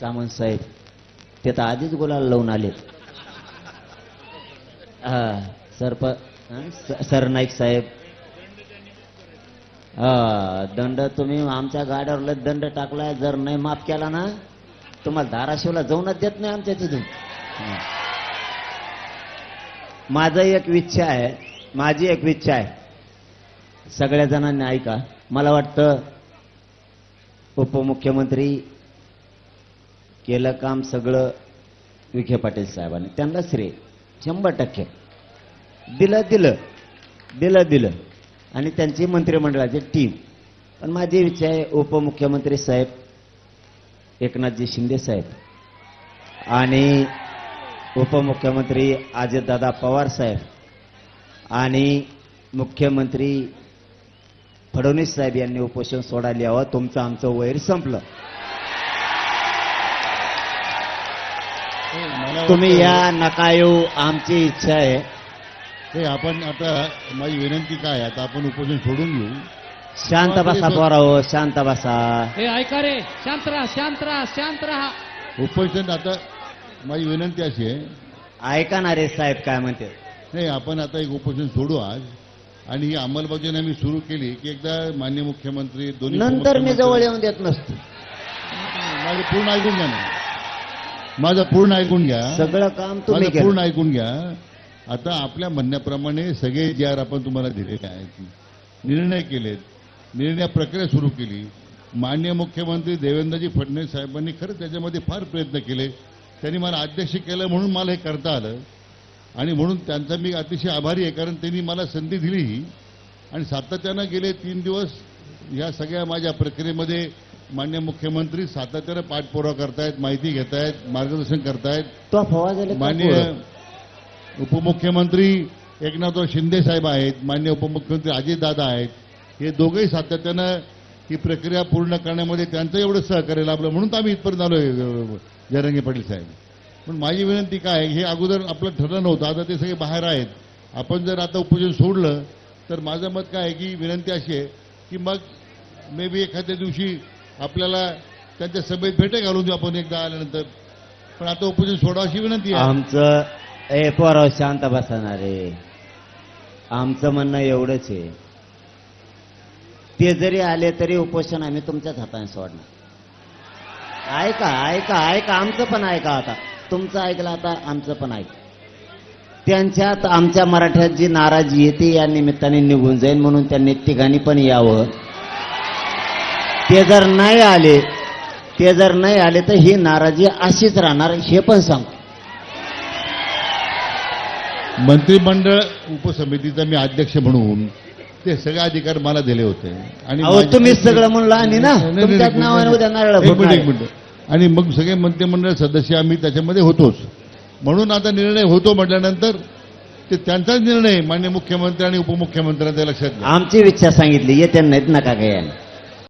सामंत साहेब ते तर आधीच गुलाल लावून आले. हा सरनाईक साहेब, दंड तुम्ही आमच्या गाड्यावर दंड टाकलाय, जर नाही माफ केला ना तुम्हाला धाराशिवला जाऊनच देत नाही आमच्या तिथून. माझी एक इच्छा आहे, सगळ्या जणांनी ऐका. मला वाटतं उपमुख्यमंत्री केलं काम सगळं विखे पाटील साहेबांनी, त्यांना श्रेय 100% दिलं आणि त्यांची मंत्रिमंडळाची टीम. पण माझी इच्छा आहे उपमुख्यमंत्री साहेब एकनाथजी शिंदे साहेब आणि उपमुख्यमंत्री अजितदादा पवार साहेब आणि मुख्यमंत्री फडणवीस साहेब यांनी उपोषण सोडायला यावं. तुमचं आमचं वैर संपलं. तुम्ही या नका येऊ, आमची इच्छा आहे. ते आपण आता माझी विनंती काय, आता आपण उपोषण सोडून घेऊ. शांत बसा पोराओ, शांत बसा. हे ऐका रे, शांत राहा. उपोषण आता माझी विनंती अशी आहे, ऐका ना रे साहेब काय म्हणते. नाही आपण आता एक उपोषण सोडू आज आणि ही अंमलबजावणी आम्ही सुरू केली की एकदा माननीय मुख्यमंत्री दोन्ही नंतर मी जवळ येऊन देत नसतो. माझं पूर्ण ऐकून घ्या ना, माझं पूर्ण ऐकून घ्या, सगळं काम तुम्ही माझं पूर्ण ऐकून घ्या. आता आपल्या म्हणण्याप्रमाणे सगळे जे आर आपण तुम्हाला दिलेले आहेत, निर्णय केलेत, निर्णय प्रक्रिया सुरू केली. माननीय मुख्यमंत्री देवेंद्रजी फडणवीस साहेबांनी खरंच त्याच्यामध्ये फार प्रयत्न केले. त्यांनी मला अध्यक्ष केलं म्हणून मला हे करता आलं आणि म्हणून त्यांचा मी अतिशय आभारी आहे, कारण त्यांनी मला संधी दिली ही. आणि सातत्यानं गेले 3 दिवस या सगळ्या माझ्या प्रक्रियेमध्ये माननीय मुख्यमंत्री सातत्यानं पाठपुरावा करतायत, माहिती घेतायत, मार्गदर्शन करतायत. तो फवाजले माननीय उपमुख्यमंत्री एकनाथराव शिंदे साहेब आहेत, माननीय उपमुख्यमंत्री अजितदादा आहेत. हे दोघंही सातत्यानं ही प्रक्रिया पूर्ण करण्यामध्ये त्यांचं एवढं सहकार्य लाभलं म्हणून तर आम्ही इथपर्यंत आलोय जयरंगे पाटील साहेब. पण माझी विनंती काय, हे अगोदर आपलं ठरलं नव्हतं, आता ते सगळे बाहेर आहेत. आपण जर आता उपोषण सोडलं तर माझं मत काय आहे की विनंती अशी आहे की मग मे बी एखाद्या दिवशी आपल्याला त्यांच्या सभेत भेटे घालून देऊ आपण एकदा आल्यानंतर. पण आता उपोषण सोडा अशी विनंती आहे. आमचं पोराव शांत बसणार रे, आमचं म्हणणं एवढंच आहे, ते जरी आले तरी उपोषण आम्ही तुमच्याच हाताने सोडणार. ऐका आमचं पण ऐका. आता तुमचं ऐकलं, आता आमचं पण ऐका. त्यांच्यात आमच्या मराठ्यात जी नाराजी आहे ती या निमित्ताने निघून जाईल म्हणून त्यांनी तिघांनी पण यावं. ते जर नाही आले तर ही नाराजी अशीच राहणार हे पण सांगतो. मंत्रिमंडळ उपसमितीचा मी अध्यक्ष म्हणून ते सगळे अधिकार मला दिले होते आणि तुम्हीच सगळं म्हणलं आणि ना तुमच्याच नावाने उद्या नारळ फुटणार. एक मिनिट. आणि मग सगळे मंत्रिमंडळ सदस्य आम्ही त्याच्यामध्ये होतोच. म्हणून आता निर्णय होतो म्हटल्यानंतर ते त्यांचाच निर्णय माननीय मुख्यमंत्री आणि उपमुख्यमंत्र्यांच्या लक्षात घ्या. आमची इच्छा सांगितली, येते नाहीत नका काय.